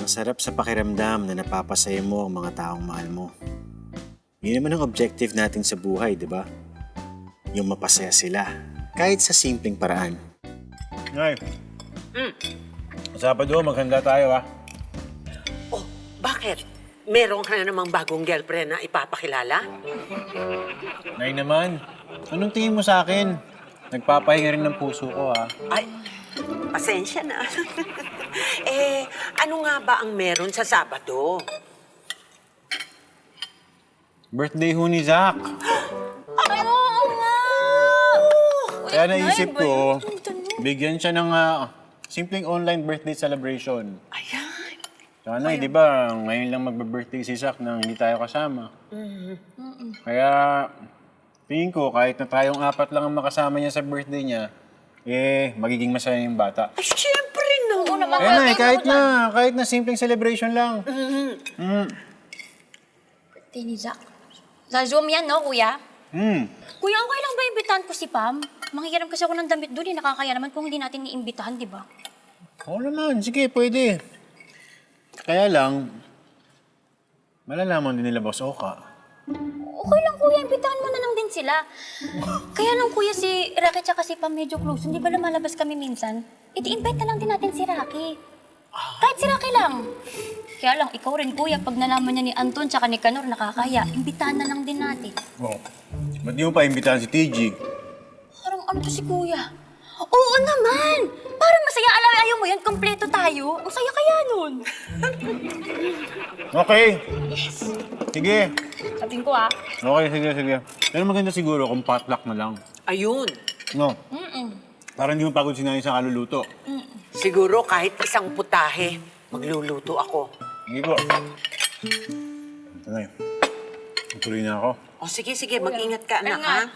Masarap sa pakiramdam na napapasaya mo ang mga taong mahal mo. Yun naman ang objective natin sa buhay, di ba? Yung mapasaya sila, kahit sa simpleng paraan. Nay, Sabado, maghanda tayo ha. Oh, bakit? Meron ka na namang bagong girlfriend na ipapakilala? Nay naman, anong tingin mo sa akin? Nagpapahinga rin ng puso ko ha. Ay, pasensya na. Ano nga ba ang meron sa Sabado? Birthday ho ni Zach. Ay, oo nga! Kaya naisip ko, bigyan siya ng simpleng online birthday celebration. Ayan. Sana, di ba, ngayon lang magbe-birthday si Zach nang hindi tayo kasama. Kaya, tingin ko, kahit na tayong apat lang ang makasama niya sa birthday niya, magiging masaya yung bata. Ay, syempre no. Oo naman. Kaya na, kahit na simpleng celebration lang. Birthday ni Zach. Sa Zoom yan, no, kuya? Kuya, okay lang ba imbitahan ko si Pam? Manghihiram kasi ako ng damit doon, nakakaya naman kung hindi natin iimbitahan, di ba? Oo naman, sige, pwede. Kaya lang, malalaman din nila Boss Oka. Okay lang, kuya. Imbitahan mo na lang din sila. Kaya lang, kuya, si Rocky tsaka si Pam medyo close. Hindi ba lumalabas kami minsan? Iti-invite na lang din natin si Rocky. Kahit si Rocky lang. Kaya lang, ikaw rin, kuya, pag nalaman niya ni Anton tsaka ni Kanor nakakaya, imbitahan na lang din natin. Oo. Ba't di mo pa imbitahan si TG? Parang ano to si kuya? Oo naman! Parang masaya. Ayaw mo yan, kompleto tayo. Ang saya kaya nun. Okay. Sige. Sabihin ko, Okay, sige. Pero maganda siguro kung potluck na lang. Ayun. No? Parang hindi mo pagod si nanay sa kaluluto. Siguro kahit isang putahe, magluluto ako. Hindi po. Ito na yun. Tuloy na ako. O sige, mag-ingat ka, anak, nga.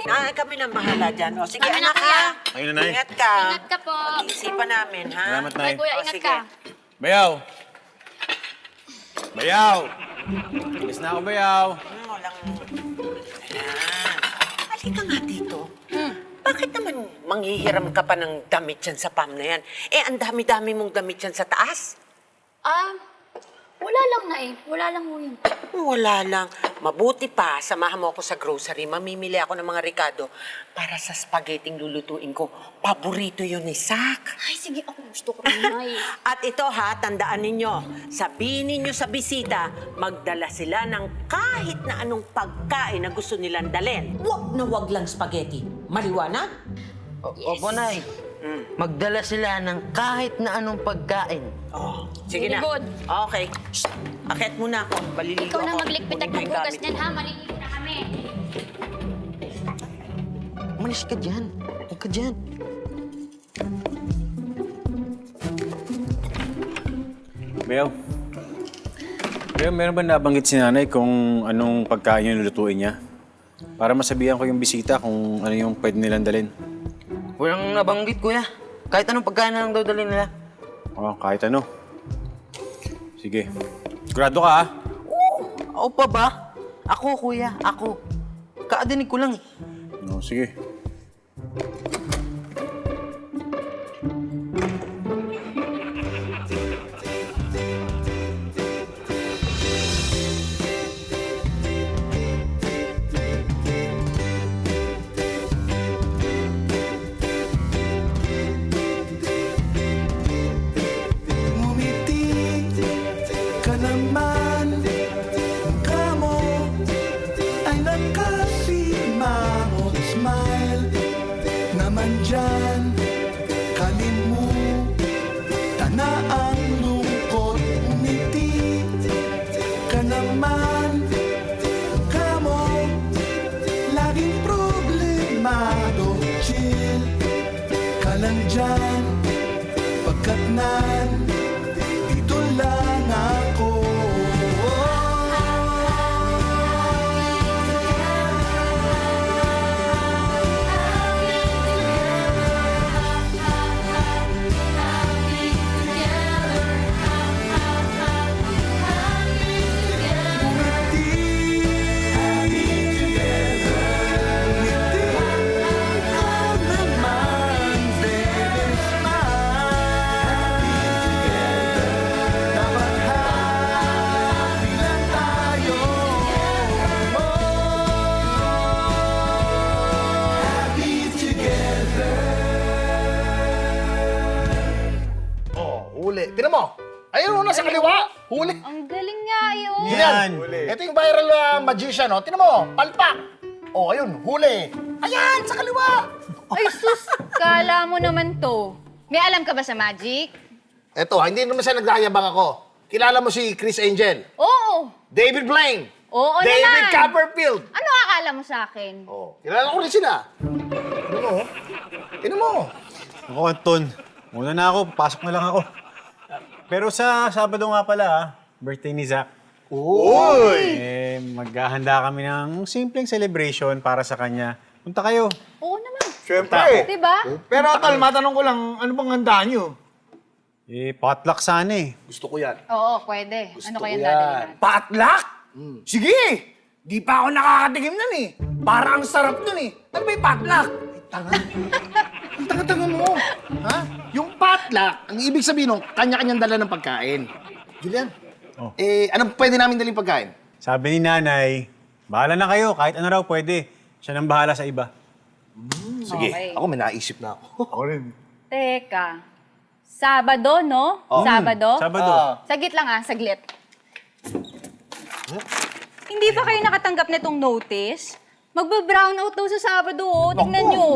ha? Kami na bahala dyan. O sige, Kami na, anak, kuya. ha? Ayun na, Nay. Ingat ka. Ingat ka po. Pag-iisipan namin, ha? Salamat, Nay. Bye, kuya. O, Ingat sige. ka. Bayaw! Bayaw! Ilis na ako, Bayaw. Walang... Ayan. Halika nga dito. Bakit naman manghihiram ka pa ng damit yan sa Pam na yan? Ang dami-dami mong damit yan sa taas. Wala lang na Wala lang mo yun. Wala lang. Mabuti pa, samahan mo ako sa grocery. Mamimili ako ng mga Ricardo para sa spaghetti lulutuin ko. Paborito yun ni Zach. Ay, sige. Ako gusto ko rin, Nay. At ito ha, tandaan ninyo, sabihin ninyo sa bisita, magdala sila ng kahit na anong pagkain na gusto nilang dalhin. Wag na wag lang spaghetti. Maliwanag? Opo, Nay. Magdala sila ng kahit na anong pagkain. Oh, sige na. Very good. Okay. Shh. Akit muna ako. Baliligo Ikaw na ako. maglikpit at Kunin ko yung magbukas gamit niyan, ko. ha? Maliligo na kami. Umalis ka dyan. Huwag ka dyan. Bayaw. Bayaw, meron ba nabanggit si nanay kung anong pagkain yung lulutuin niya? Para masabihan ko yung bisita kung ano yung pwede nilang dalhin. Walang nabanggit, kuya. Kahit anong pagkain na lang daw dalhin nila. Oo, kahit ano. Sige. Sigurado ka, ha? Ako pa ba? Ako, kuya. Ako. Kaadinig ko lang. No, sige. Ngumiti ka naman, mukha mo ay nakasimangot smile naman dyan, kalimutan na ang lungkot. Ngumiti ka naman, mukha mo laging problemado. Chill ka lang dyan, pagkat dito lang ako. Ngumiti ka naman, baby, smile. Tignan mo. Ayun, nasa kaliwa. Huli. Ang galing nga yun. Yan. Ito yung viral magician, no? Tignan mo. Palpak. Oh, ayun. Huli. Ayan, sa kaliwa. Ay, sus! Kala mo naman to. May alam ka ba sa magic? Eto, hindi naman siya nagdayabang ako. Kilala mo si Chris Angel? Oo. David Blaine? Oo David naman. Copperfield? Ano akala mo sa akin? Oh, kilala ko rin sila. Tignan mo. Ako, Anton. Muna na ako. Pasok na lang ako. Pero sa Sabado nga pala, birthday ni Zach. Uy! Maghahanda kami ng simpleng celebration para sa kanya. Punta kayo. Oo naman. Siyempre. Diba? Pero Tol, matanong ko lang, ano bang handa nyo? Potluck sana eh. Gusto ko yan. Oo, pwede. Ano ko kayang yan. dadalhin? Potluck? Sige! Di pa ako nakakatikim nun eh. Parang ang sarap nun eh. Ano ba yung potluck? Ang tanga-tanga mo. Ha? Yung potluck, ang ibig sabihin nung kanya-kanyang dala ng pagkain. Julian, anong pwede namin daling pagkain? Sabi ni nanay, bahala na kayo. Kahit ano raw pwede. Siya nang bahala sa iba. Sige, Okay. ako may naisip na ako. Ako rin. Teka. Sabado, no? Sabado? Sabado. Saglit lang saglit. Hindi ba kayo nakatanggap nitong notice? Magba-brown out daw sa Sabado, oh. Tingnan nyo.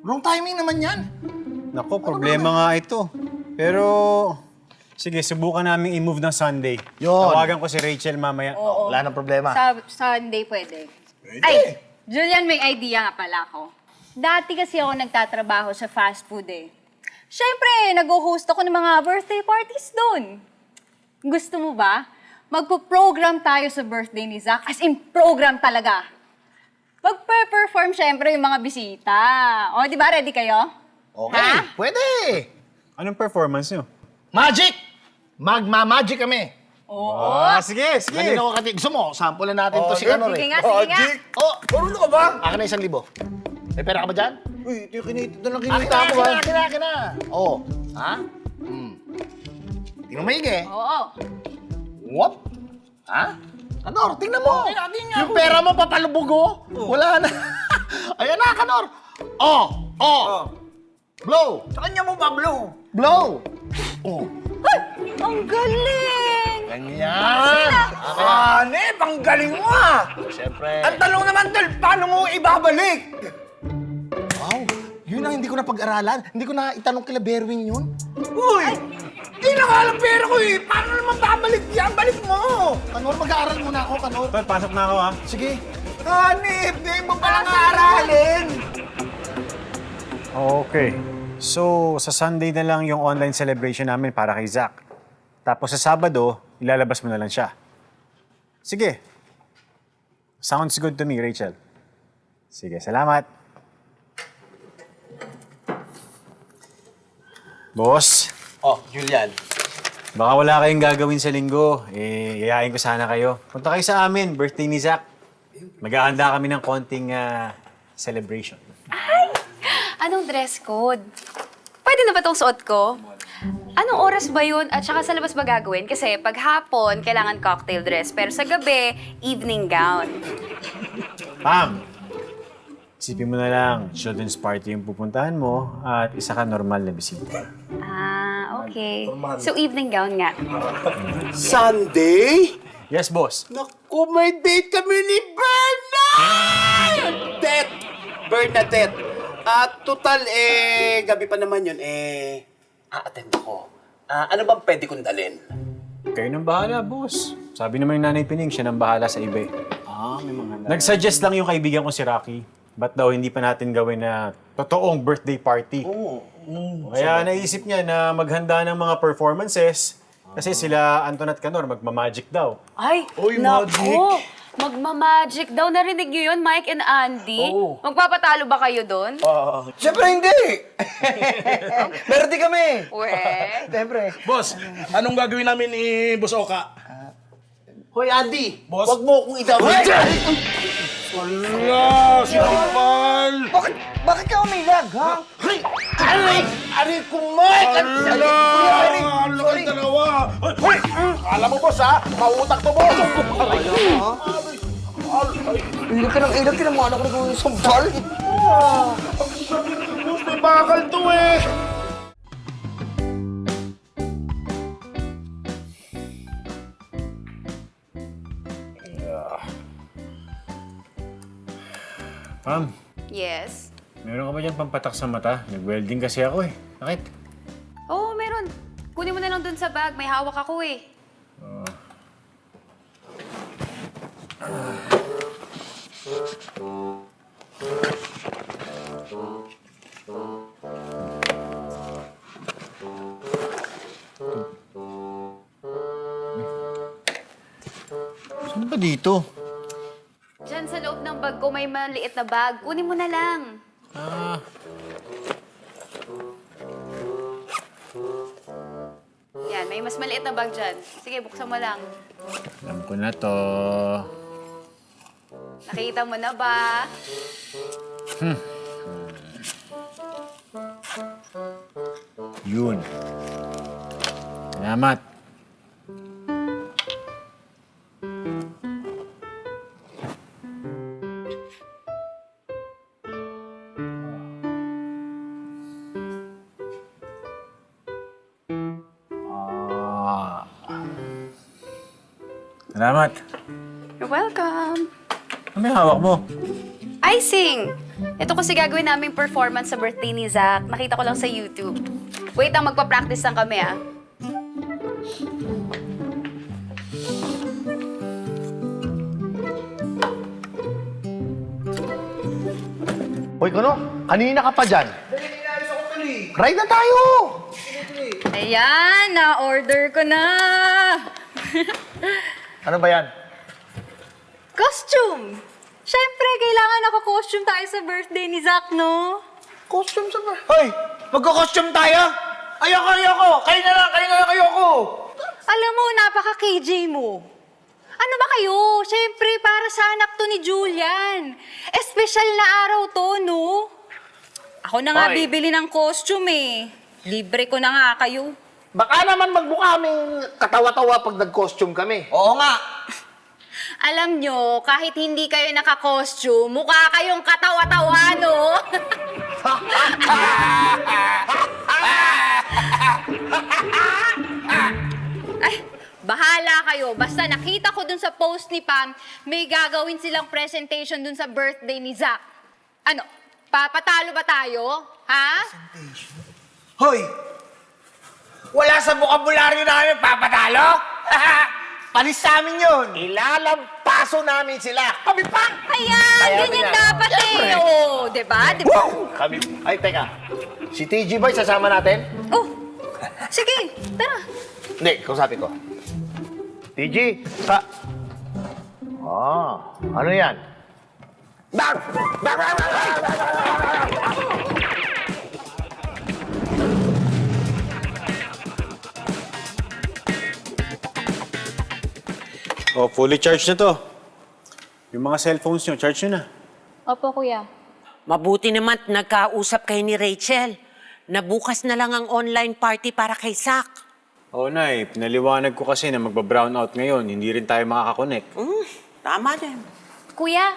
Wrong timing naman yan. Nako, problema nga ito. Pero, sige, subukan namin i-move ng Sunday. Yun. Tawagan ko si Rachel mamaya. Wala nang problema. Sunday pwede. Ay, Julian, may idea nga pala ako. Dati kasi ako nagtatrabaho sa fast food eh. Siyempre, nag-host ako ng mga birthday parties doon. Gusto mo ba? Magpo-program tayo sa birthday ni Zach. As in, program talaga. Magpe-perform siyempre yung mga bisita. O, di ba? Ready kayo? Okay, Ha? pwede. Anong performance nyo? Magic! Magma-magic kami. Oo. Sige, sige. Ganun ako kati. Gusto mo, sample na natin to si Kanor Sige eh. nga, sige nga. Oh, Marunong ka ba? akin na 1,000. May pera ka ba dyan? Uy, ito yung kinita lang Akin kinita na, mo akin ha. na, akin na, akin na. Oh, ha? Tingnan mo maigi. Oo. What? Ha? Kanor, tingnan mo. Yung pera mo papalubog oh. Wala na. Ayan na, Kanor. Oh. Blow. Sa kanya mo ba, Blue? Blow. Oh. Ang galing! Ganyan. Hanep, ang galing mo ah! Siyempre. Ang tanong naman, Tol, paano mo ibabalik? Wow. Yun ang hindi ko na pag-aralan. Hindi ko na itanong kila Berwin yun. Uy! Di na nga alam pera ko eh! Paano naman babalik yan? Balik mo! Kanor, mag-aaral muna ako, Kanor. Tol, pasok na ako ha. Sige. Hanep, di mo palang aaralin! Okay. So, sa Sunday na lang yung online celebration namin para kay Zach. Tapos sa Sabado, ilalabas mo na lang siya. Sige. Sounds good to me, Rachel. Sige, salamat. Boss, Oh, Julian. baka wala kayong gagawin sa linggo. Yayain ko sana kayo. Punta kayo sa amin, birthday ni Zach. Maghahanda kami ng konting celebration. Anong dress code? Pwede na ba itong suot ko? Anong oras ba yun at saka sa labas ba gagawin? Kasi pag hapon, kailangan cocktail dress. Pero sa gabi, evening gown. Pam! Isipin mo na lang, children's party yung pupuntahan mo at isa ka normal na bisita. Ah, okay. So evening gown nga. Sunday? Yes, boss. Naku, may date kami ni Bernadette! Bernadette. At total, gabi pa naman yun, a-attend ako. Ano bang pwede kong dalhin? Kayo nang bahala, boss. Sabi naman yung Nanay Pining, siya nang bahala sa iba. May mga Nag-suggest lang yung kaibigan ko si Rocky. Ba't daw hindi pa natin gawin na totoong birthday party? Kaya naisip niya na maghanda ng mga performances kasi sila Anton at Kanor magmamagic daw. Ay, naku! Magmamagic daw. Narinig niyo yun, Mike and Andy? Magpapatalo ba kayo doon? Siyempre hindi! Meron din kami! Siyempre. Boss, anong gagawin namin ni Boss Oka? Hoy, Andy! Boss? Wag mo akong idawin dyan! Wala! Sinampal! Bakit ka umilag, ha? Aray ko, Mike! Wala! Ang laki dalawa! Hoy! Alam mo, boss, ha? Mautak to, boss! Ilag ka ng ilag, kinamana ko na kung isang bal. Boss, may bakal to, eh! Meron ka ba dyan pampatak sa mata? Nag-welding kasi ako eh. Bakit? Oo, meron. Kunin mo na lang dun sa bag. May hawak ako eh. Saan ba dito? Diyan sa loob ng bag ko may maliit na bag. Kunin mo na lang. Ah, Yan, may mas maliit na bag dyan. Sige, buksan mo lang. alam ko na to. Nakita mo na ba? Yun. Salamat. Salamat. You're welcome. Ano may hawak mo? Icing! Ito kasi gagawin naming performance sa birthday ni Zach. Nakita ko lang sa YouTube. Wait lang, magpa-practice lang kami ah. Hoy, Kuno, kanina ka pa dyan. Ride na tayo! Ayan, na-order ko na! Ano ba yan? Costume! Siyempre, kailangan naka-costume tayo sa birthday ni Zach, no? Costume sa ba? Hoy! Magko-costume tayo? Ayoko! Kayo na lang, ayoko! Alam mo, napaka-KJ mo. Ano ba kayo? Siyempre, para sa anak to ni Julian. Espesyal na araw to, no? Ako na nga Hoy. bibili ng costume eh. Libre ko na nga kayo. Baka naman magmukha kaming katawa-tawa pag nag-costume kami. Oo nga. Alam nyo, kahit hindi kayo naka-costume, mukha kayong katawa-tawa, no? Ay, bahala kayo. Basta nakita ko dun sa post ni Pam, may gagawin silang presentation dun sa birthday ni Zach. Ano, papatalo ba tayo? Ha? Hoy! Wala sa bukabularyo namin papatalo? Panis sa amin yun. Ilalampaso namin sila. Kami pa! Ayan, ganyan dapat eh. Oo, diba? Diba? Kami... Ay, teka. Si TG Boy sasama natin? Oh, sige, tara. Hindi, kausapin ko. TG, sa... ano yan? Oh, fully charged na to. Yung mga cellphones nyo, charge nyo na. Opo, kuya. Mabuti naman nagkausap kayo ni Rachel na bukas na lang ang online party para kay Zach. Oo, Nay. Pinaliwanag ko kasi na magba-brownout ngayon. Hindi rin tayo makakakonect. Tama din. Kuya,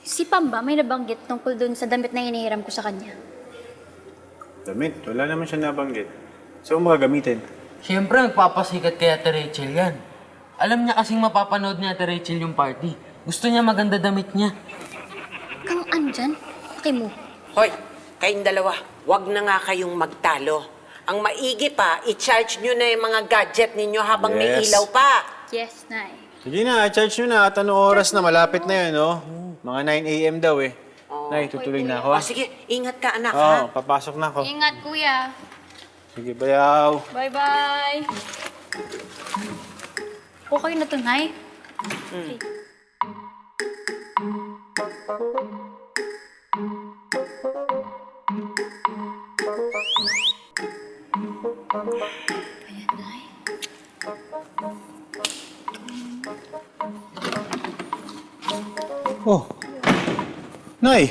si Pam ba may nabanggit tungkol dun sa damit na hinihiram ko sa kanya? Damit? Wala naman siya nabanggit. Saan mo gagamitin? Siyempre, magpapasikat kay Ate Rachel yan. Alam niya kasing mapapanood ni Ate Rachel yung party. Gusto niya maganda damit niya. Kang andyan? Laki mo. Hoy, kayong dalawa, wag na nga kayong magtalo. Ang maigi pa, i-charge nyo na yung mga gadget ninyo habang may Yes. ilaw pa. Yes, Nay. Sige na, charge nyo na. At anong oras na? Malapit na yun, no? Mga 9 a.m. daw eh. Nay, tutuloy na ako. O sige, ingat ka anak Oo, ha. papasok na ako. Ingat, kuya. Sige, bayaw. Bye-bye. Okay na to, Nay. Ayan, Nay. Oh. Nay,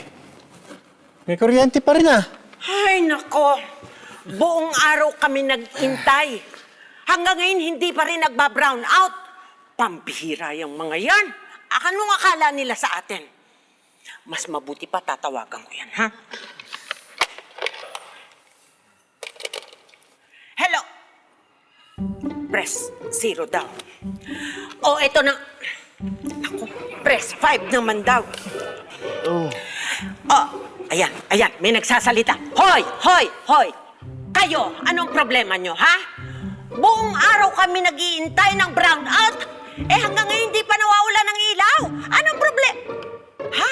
may kuryente pa rin ah. Ay, nako. Buong araw kami nag-intay. Hanggang ngayon, hindi pa rin nagba-brown out. Pambihira yung mga yan. Anong akala nila sa atin? Mas mabuti pa tatawagan ko yan, ha? Hello? Press 0 daw. Oh, eto na. Ako, press 5 naman daw. Oh, ayan, may nagsasalita. Hoy! Kayo, anong problema nyo, ha? Buong araw kami nag-iintay ng brownout. Hanggang ngayon hindi pa nawawala ng ilaw. Anong problema? Ha?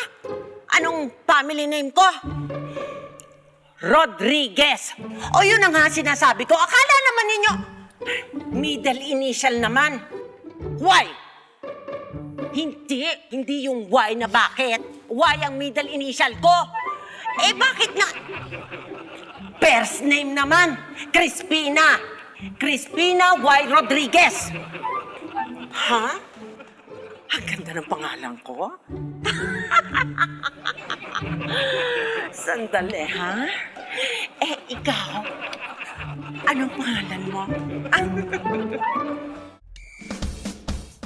Anong family name ko? Rodriguez. O yun ang nga sinasabi ko. Akala naman ninyo, middle initial naman. Why? Hindi yung why na bakit. Why ang middle initial ko? Bakit nga? First name naman, Crispina. Crispina Y. Rodriguez. Ha? Ang ganda ng pangalan ko. Sandali, ha? Ikaw, anong pangalan mo?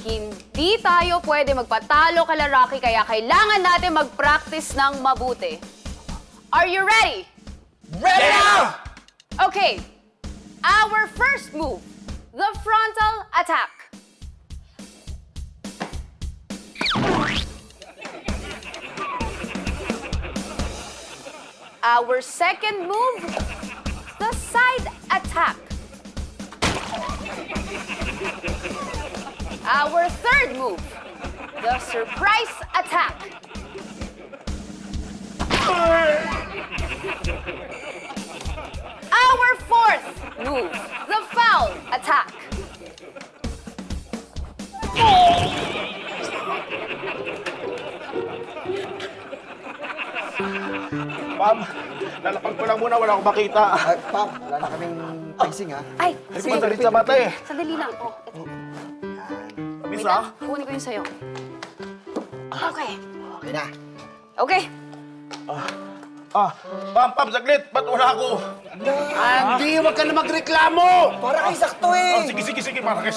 Hindi tayo pwede magpatalo kala Rocky kaya kailangan natin mag-practice ng mabuti. Are you ready? Ready na! Okay. Our first move, the frontal attack. Our second move, the side attack. Our third move, the surprise attack. Our fourth move, the foul attack. Pam, lalapag ko lang muna, wala akong makita. Pam, wala na kaming pacing, ha? Ay, Ay, madalit sa mata eh. sandali lang. Oh, ito. Miss, Wait ah? lang, kukunin ko yun sa'yo. Okay. Okay na. Okay. Pam, saglit. Ba't wala ako? Andy, huwag ka na magreklamo! Para kay sakto eh! Sige. Para kay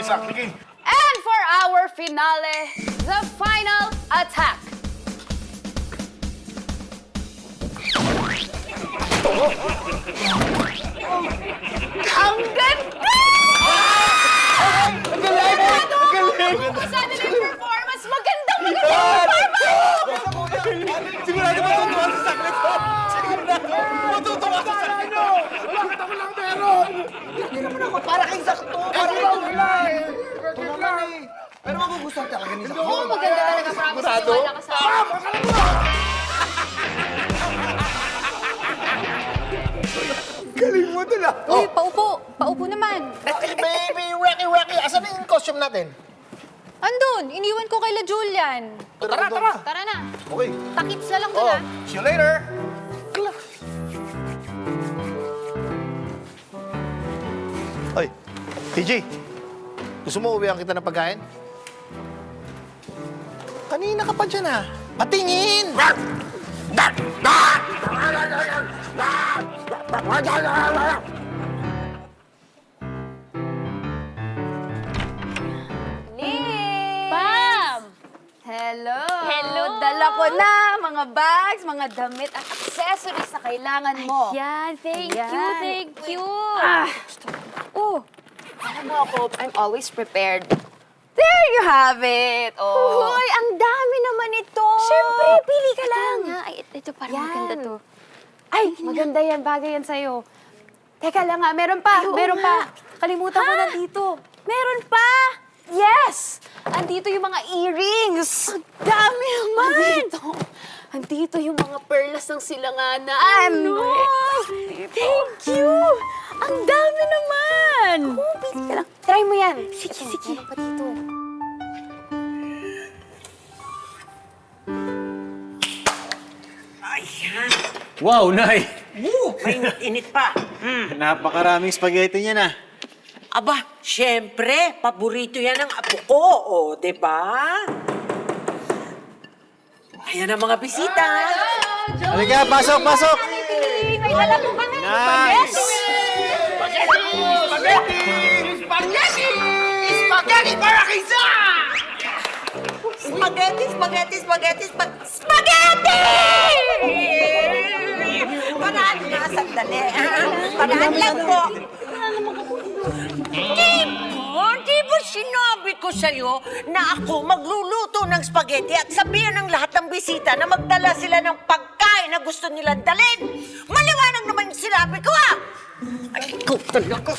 Sak. Sige. And for our finale, the final attack. Ang ganda! Ang galing! Sana na yung performance. Magandang performance! Sigurado matutuwa sa saklit ko! Sigurado matutuwa sa saklit ko! Bakit ako lang meron? Hindi naman ako para kay sakto! Para kay wala eh. Ito naman eh! Pero magugustuhan talaga ni sakto. Oo, maganda talaga. Promise. Wala ka sa akin. Galing mo dala! Uy, paupo. Paupo naman. Baby, wacky! Asan na yung costume natin? Andun, iniwan ko kay La Julian. Tara! Tara na. Okay. Takip na lang dun, ah. See you later! Oy, TJ, gusto mo uwihan kita ng pagkain? Kanina ka pa dyan, ah. Patingin! Pam! Hello! Hello! Dala ko na mga bags, mga damit at accessories na kailangan mo. Yan, thank Ayan. you, thank you. Oh, alam mo ako, I'm always prepared. There you have it! Oh. Hoy, ang dami naman ito. Siyempre, pili ka lang. Nga, ay, ito parang Yan. maganda to. Ay, maganda yan. Bagay yan sa'yo. Teka lang nga, meron pa. Oo Meron nga. pa. Kalimutan ko na dito. Meron pa! Yes! Andito yung mga earrings. Ang dami naman! Andito yung mga perlas ng silanganan. Ano? Thank you! Ang dami naman! Oh, pili ka lang. Try mo yan. Sige. Meron pa dito. Ayan. Wow, Nay! Mainit-init pa. Napakaraming spaghetti niya na. Aba, syempre, paborito yan ng apo ko, di ba? Ayan ang mga bisita. Halika, pasok! May dala po kami. Nice! Spaghetti para kay Zach! Spaghetti! Paraan nga, sandali. Paraan lang po. Di po Sinabi ko sa'yo na ako magluluto ng spaghetti at sabihan ng lahat ng bisita na magdala sila ng pagkain na gusto nilang dalhin. Maliwanag naman yung sinabi ko, ah! Ay, ikaw talaga.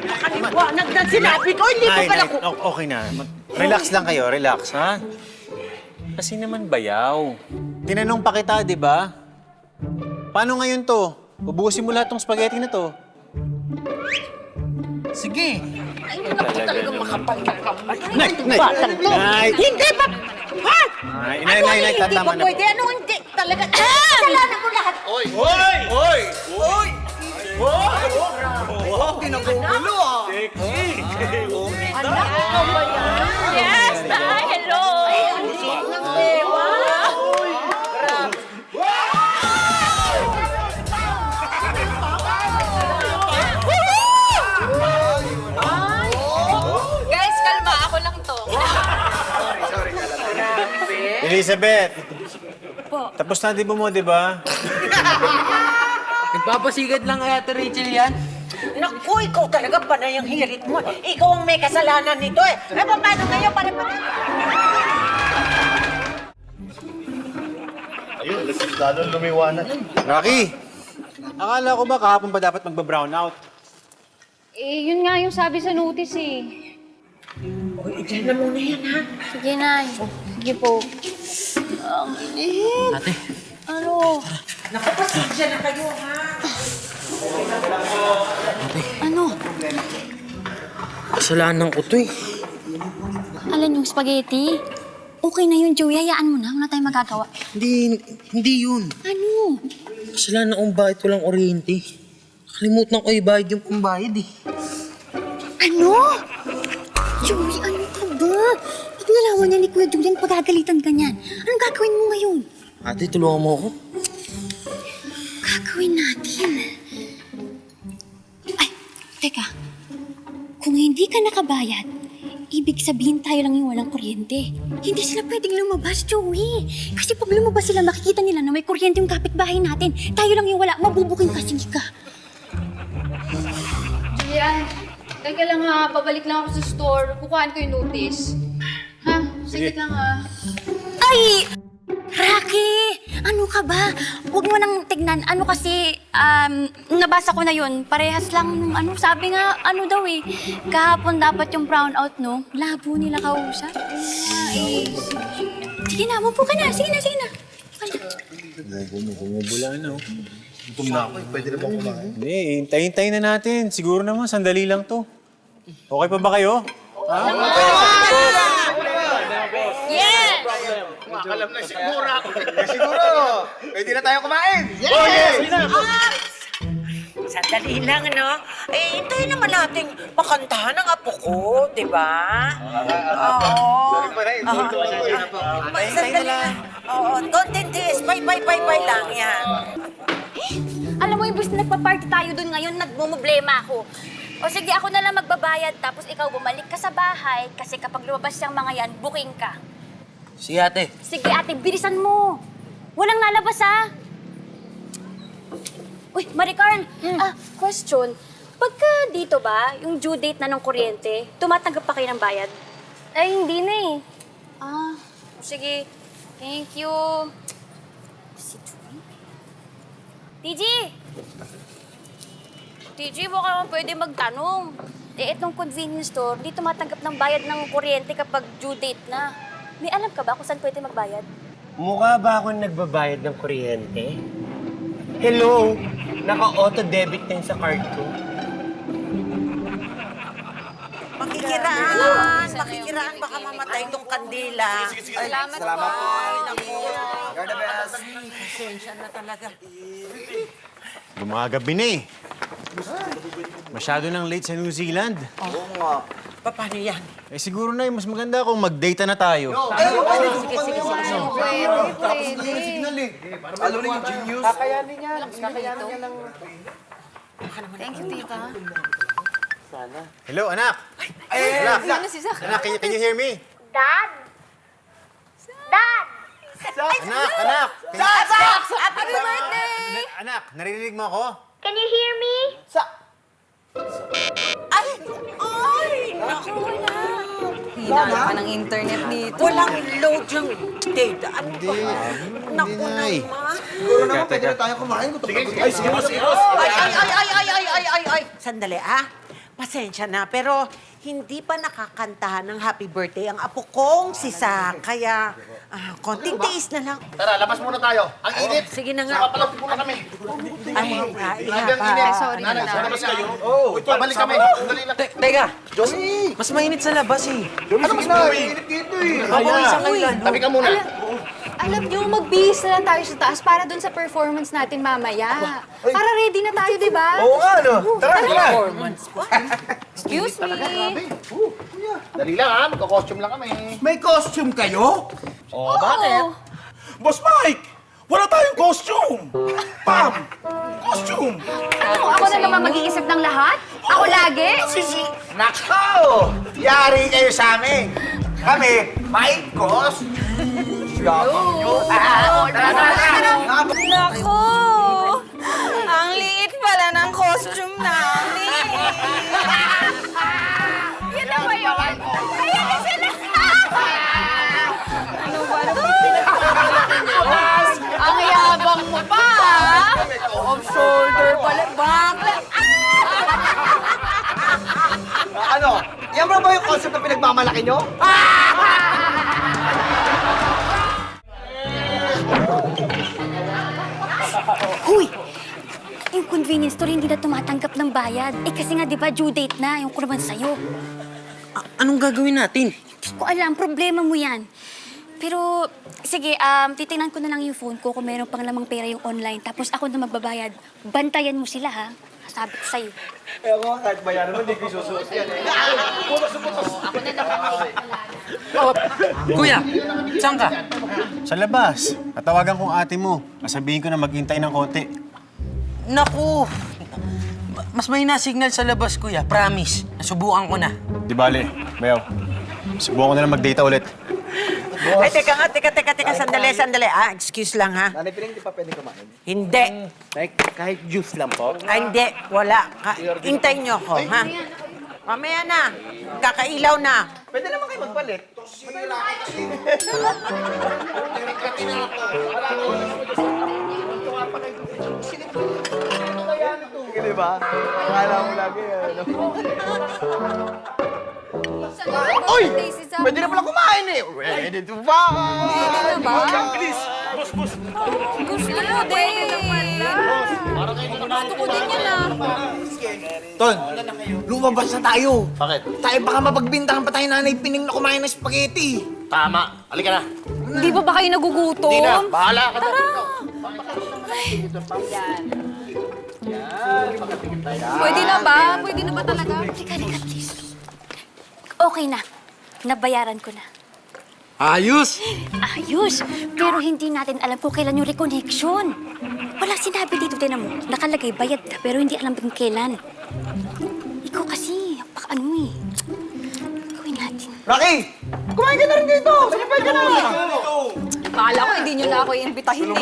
Makaliwanag na sinabi ko, hindi ko pala ko... Okay na. Relax lang kayo, relax, ha? Kasi naman bayaw. Tinanong pa kita, di ba? Paano ngayon to? Ubusin mo lahat tong spaghetti na to. Sige. Ay, naku talaga makapal na kapal. Nay! Nay! Hindi pa... Ha? Nay, Ano nay, hindi tama pa na. pwede? Ano hindi? Talaga... Kasalanan mo lahat. Oy! Pinagugulo ah! Anak ko ba yan? Yes, Tay! Hello! Ng dewa. Guys, kalma. Ako lang to. Elizabeth! Tapos na di mo, di ba? Nagpapasigad lang kay Ate Rachel yan. Naku, ikaw talaga panay ang hirit mo. Ikaw ang may kasalanan nito eh. Eh, paano ngayon? Ayun, lalo lumiwanag. Rocky! Akala ko ba kahapon pa dapat magba-brown out? Eh, yun nga yung sabi sa notice eh. Uy, dyan na muna yan, ha? Sige, Nay. Sige po. Ate, Ano? Naku, pasensya na kayo, ha? Ano? kasalanan ko to eh. Alan yung spaghetti? Okay na yun, Joey. Hayaan mo na. Wala tayong magagawa. Hindi yun. Ano? Kasalanan kong bakit walang kuryente. Nakalimutan ko ibayad yung pambayad eh. Ano? Joey, ano ka ba? Pag nalaman niya ni Kuya Julian, pagagalitan ka niyan. Anong gagawin mo ngayon? Ate, tulungan mo ako. Gagawin natin. Ay, teka. Kung hindi ka nakabayad, ibig sabihin tayo lang yung walang kuryente. Hindi sila pwedeng lumabas, Joey. Kasi pag lumabas sila, makikita nila na may kuryente yung kapitbahay natin. Tayo lang yung wala. Mabubuking ka, sige ka. Julian, teka lang ha. Babalik lang ako sa store. Kukuhaan ko yung notice. Ha? Sige lang ha. Ay! Rocky! Ano ka ba? Huwag mo nang tignan. Ano kasi, nabasa ko na yun. Parehas lang nung ano. Sabi nga, ano daw eh. Kahapon dapat yung brown out, no? Labo nila kausap. Sige na, upo ka na. Sige na, sige na. Bumubula na, oh. Gutom na ako, pwede na bang kumain? Hindi, hintayin na natin. Siguro naman, sandali lang to. Okay pa ba kayo? Yeah! Alam na siguro. Siguro, pwede na tayo kumain! Sandali lang, no? Eh, hintayin naman natin makantahan ng apo ko, di ba? Oo. Sandali lang. Oo, content is pay lang yan. Alam mo, imbes na nagpa-party tayo doon ngayon, nagmumblema ako. O sige, ako na lang magbabayad, tapos ikaw bumalik ka sa bahay kasi kapag lumabas yung mga yan, booking ka. Sige ate. Sige ate, bilisan mo. Walang lalabas ha. Uy, Maricarl, question. Pagka dito ba, yung due date na ng kuryente, tumatanggap pa kayo ng bayad? Ay, hindi na eh. Sige. Thank you. Si Joy? TG! TG, baka pwede magtanong. Eh, itong convenience store, di tumatanggap ng bayad ng kuryente kapag due date na. May alam ka ba kung saan pwede magbayad? Mukha ba ako nagbabayad ng kuryente? Hello? Naka-auto-debit na yun sa card ko. Makikiraan, baka mamatay itong kandila. Salamat po. You're the best! Pasensya na talaga. Gumagabi na eh. Masyado nang late sa New Zealand. Oo nga. Paano yan? Eh siguro na, mas maganda kung mag-data na tayo. Signal eh. Alam na yung genius. Kakayanin niya lang. Thank you, tita. Hello, anak! Anak, anak, can you hear me? Dad? Dad! Anak! Happy birthday! Anak, naririnig mo ako? Can you hear me? Ay! Hinala ka ng internet dito. Walang load yung data. Ano ba? Naku naman. Siguro naman pwede na tayo kumain. Ay, sige boss, sige boss. Ay. Sandali, Pasensya na, pero hindi pa nakakantahan ng happy birthday ang apo kong si Sak. Kaya, konting tiis na lang. Tara, labas muna tayo. Ang init. Sige na nga. Papalapit muna kami. Grabe ang init. Sorry Nanay, na. labas kayo. Oo. Babalik kami. Dali lang. Teka, mas mainit sa labas eh. Ano mas mainit dito eh? Tabi ka muna. Alam niyo, magbihis na lang tayo sa taas para dun sa performance natin mamaya. Para ready na tayo, di ba? Oo nga, no? Tara, tara. Excuse me. Dali lang ha, magka-costume lang kami. May costume kayo? Oh, bakit? Boss Mike, wala tayong costume. Pam, costume. Ano, ako na naman mag-iisip ng lahat? Ako lagi? Nako! Yari kayo sa amin. Kami, may cost. Nako! Ang liit pala ng costume namin. Yan na ba yun? Ayan na sila! Ano ba? Ang yabang mo pa, Off shoulder pala. Bakla. Ano? Yan ba yung concept na pinagmamalaki nyo? Huy! Yung convenience store hindi na tumatanggap ng bayad. Eh kasi nga, di ba, due date na. Yung ko naman sa'yo. Anong gagawin natin? Hindi ko alam, problema mo yan. Pero, sige, titingnan ko na lang yung phone ko kung meron pang lamang pera yung online. Tapos ako na magbabayad. Bantayan mo sila, ha? Sabi ko sa'yo. Eh ako, kahit bayaran mo, hindi ko isusuot yan eh. Kuya, saan ka? Sa labas. Tatawagan kong ate mo. Sasabihin ko na maghintay ng konti. Naku, mas may na-signal sa labas, kuya. Promise. Nasubukan ko na. Di bale, Bayaw. Subukan ko na lang mag-data ulit. Ay, teka, sandali. Excuse lang, ha? Nanay Piling, di pa pwede kumain? Hindi. Kahit juice lang po. Hindi, wala. Hintayin niyo ako, ha? Mamaya na. Kakailaw na. Pwede naman kayo magpalit. Sige, di ba? Akala mo lagi, ano? Uy! Pwede na pala kumain eh! Ready to fight! Bilis. Boss. Gusto mo din. Gusto ko din yan ah. Ton, lumabas na tayo. Bakit? Tayo baka mapagbintangan pa tayo Nanay Piling na kumain ng spaghetti. Tama. Halika na. Di ba kayo nagugutom? Hindi na. Bahala ka na. Pwede na ba? Pwede na ba talaga? Halika, please. Okay na. Nabayaran ko na. Ayos! Ayos! Pero hindi natin alam kung kailan yung reconnection. Wala sinabi dito, tinan mo. Nakalagay, bayad ka, pero hindi alam kung kailan. Ikaw kasi, ano eh. Gawin natin. Rocky! Kumain ka na rin dito! Sinipay ka na! Akala ko hindi nyo na ako iimbitahin eh.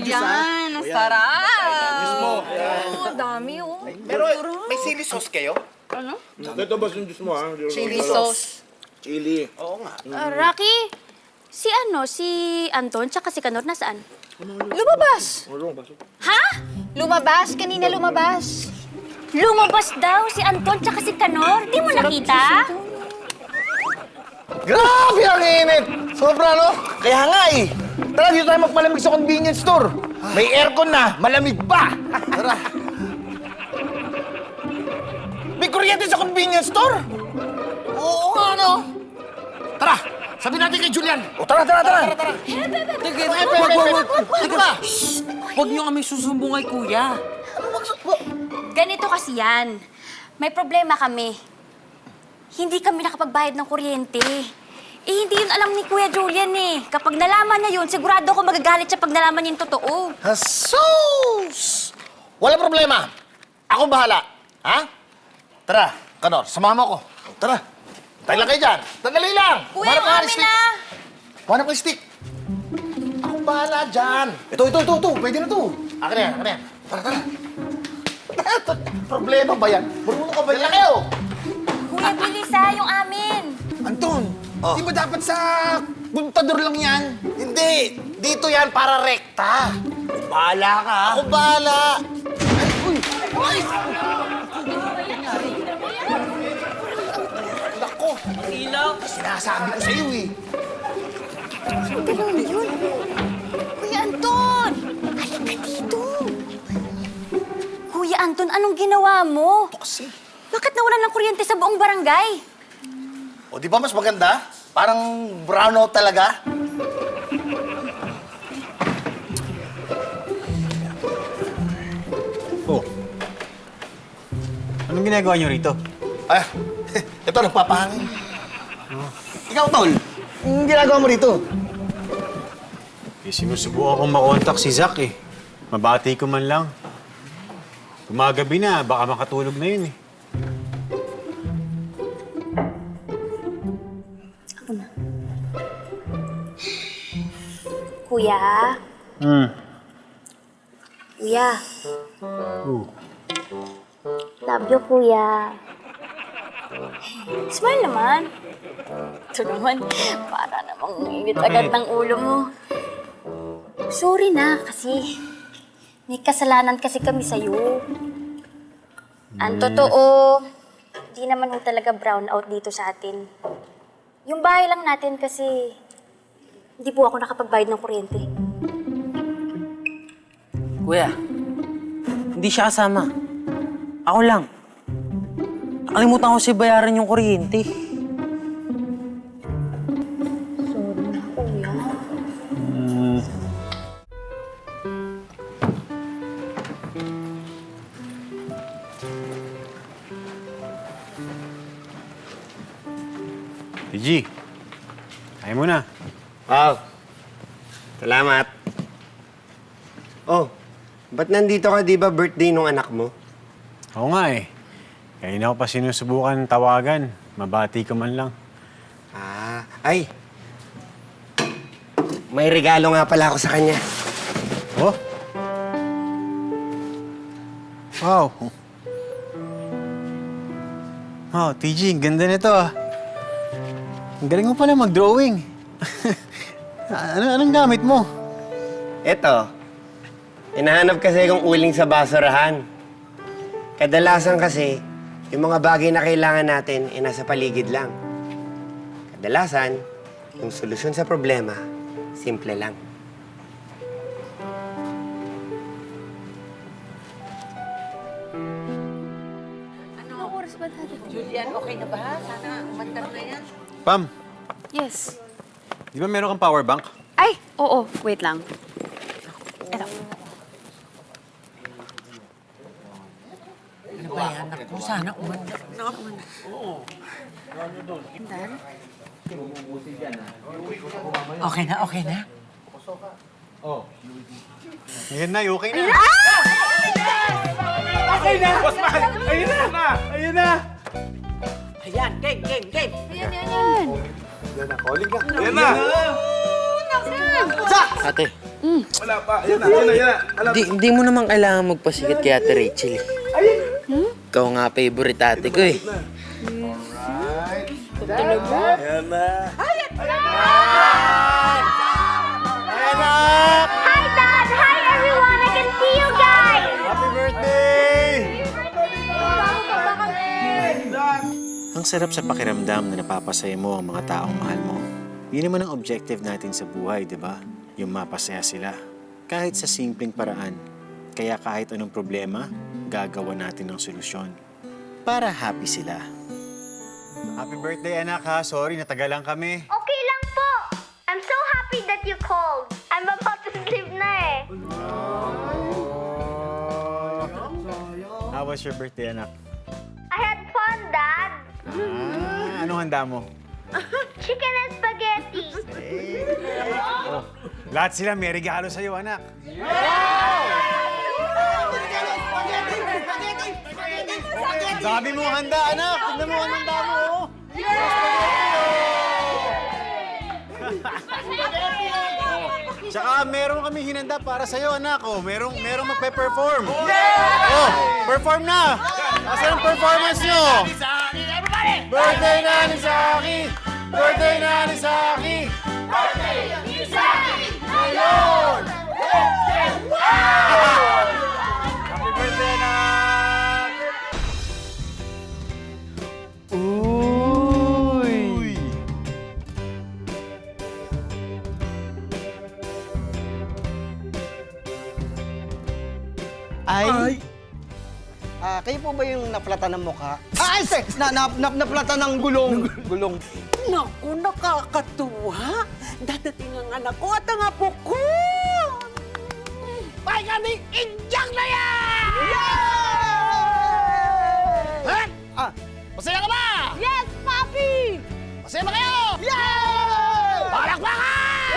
Ayan, ang sarap. Oo, dami oh. Pero may chili sauce kayo? Ito ba yung juice mo, ha? Chili Sauce. Chili. Oo nga. Rocky, si Anton, tsaka si Kanor, nasaan? Lumabas. Ha? Lumabas? Kanina lumabas. Lumabas daw si Anton tsaka si Kanor. Di mo nakita? Grabe ang init! Sobra, no? Kaya nga eh. Tara, dito tayo magpalamig sa convenience store. May aircon na, malamig pa. Tara. May kuryente sa convenience store? Oo nga, no? Tara, sabi natin kay Julian. O, tara. Wag. Huwag niyo kami susumbong kay kuya. Ganito kasi yan. May problema kami. Hindi kami nakapagbayad ng kuryente. Eh, hindi yun alam ni Kuya Julian eh. Kapag nalaman niya yun, sigurado ako magagalit siya pag nalaman niya yung totoo. Jesus! Wala problema. Ako bahala. Ha? Tara, Kanor, sumama ko. Tara. Tayo lang kayo dyan. Sandali lang. Kuya, Hanap ka ng kami stick. na. Hanap ka ng stick. Ako bahala dyan. Ito. Pwede na to. Akin na yan. Tara. Problema ba yan? Marunong ka ba yan? Kayo. Kuya, bilis ha, yung amin. Anton, di ba dapat sa buntador lang yan? Hindi. Dito yan para rekta. Bahala ka. Ako bahala. Ay, uy! Uy! Nako! Ilaw! Sinasabi ko sa iyo eh. Sandali lang yun. Kuya Anton! Halika dito. Kuya Anton, anong ginawa mo? Kasi. Bakit nawalan ng kuryente sa buong barangay? O di ba mas maganda? Parang brownout talaga. Oh. Anong ginagawa niyo rito? Ay, ito nagpapahangin. Ikaw, Tol, anong ginagawa mo rito? Eh, sinusubukan kong makontak si Zach eh. Mabati ko man lang. Gumagabi na, baka makatulog na yun eh. Kuya? Kuya? Love you, kuya. Smile naman. Ito naman, para namang init agad ng ulo mo. Sorry na, kasi may kasalanan kasi kami sa'yo. Ang totoo, di naman mo talaga brown out dito sa atin. Yung bahay lang natin kasi hindi po ako nakapagbayad ng kuryente. Kuya, hindi siya kasama. Ako lang. Nakalimutan ko si bayaran yung kuryente. Sorry na, kuya. TG, ayaw mo na. Wow. Salamat. Oh, ba't nandito ka? Di ba birthday nung anak mo? Oo nga eh. Kaya ako pa sinusubukan tawagan. Mabati ko man lang. Ah, ay. May regalo nga pala ako sa kanya. Oh? Wow. Wow, TG, ang ganda nito ah. Ang galing mo pala mag-drawing. Anong gamit mo? Eto, hinahanap kasi kong uling sa basurahan. Kadalasan kasi, yung mga bagay na kailangan natin ay nasa paligid lang. Kadalasan, yung solusyon sa problema, simple lang. Julian, okay na ba? Sana umandar na yan. Pam, Yes. di ba meron kang power bank? Ay, oo. Wait lang. Eto. Ano ba yan? Naku, sana umandar na. Okay na, okay na. Ayan na, okay na. Okay na! Boss man! Ayun na! Ayun na! Ayan, game, game, game. Yan, yan, yan. Ayun na! Ate, Wala pa. Ayun na, ayun na, ayun na. Alam. di mo naman kailangan magpasikat kay Ate Rachel eh. Ikaw nga favorite ate ko eh. Ayun na. Hi, Dad! Hi, everyone! I can see you guys! Happy birthday! Ang sarap sa pakiramdam na napapasaya mo ang mga taong mahal mo. Yun naman ang objective natin sa buhay, di ba? Yung mapasaya sila. Kahit sa simpleng paraan. Kaya kahit anong problema, gagawa natin ng solusyon. Para happy sila. Happy birthday, anak ha. Sorry, natagalan kami. Okay lang po. I'm so happy that you called. I'm about to sleep na eh. How was your birthday, anak? I had fun, Dad. Anong handa mo? Chicken and spaghetti. Oh, lahat sila may regalo sa'yo, anak. Ang dami mo handa, anak. Tignan mo ang handa mo. Oh. Tsaka meron kami hinanda para sa'yo, anak. Oh, merong magpe-perform. Oh, perform na. Asan ang performance nyo? Birthday na ni Saki! Birthday na ni Saki! Ngayon! Happy birthday na! Uy! Ay! Kayo po ba yung naplata ng mukha? Ay, naplata ng gulong. Gulong. Naku, nakakatuwa. Dadating ang anak ko at ang apo ko. Ay, kami, injak na yan! Yay! Masaya ka ba? Yes, Papi! Masaya ba kayo? Yay! Palakpakan!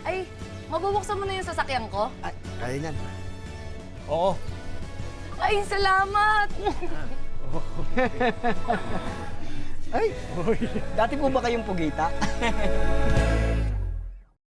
Ay, mabubuksan mo na yung sasakyan ko? Ay, kaya yan. Oo. Ay, salamat! Ay, dati po ba kayong pugita?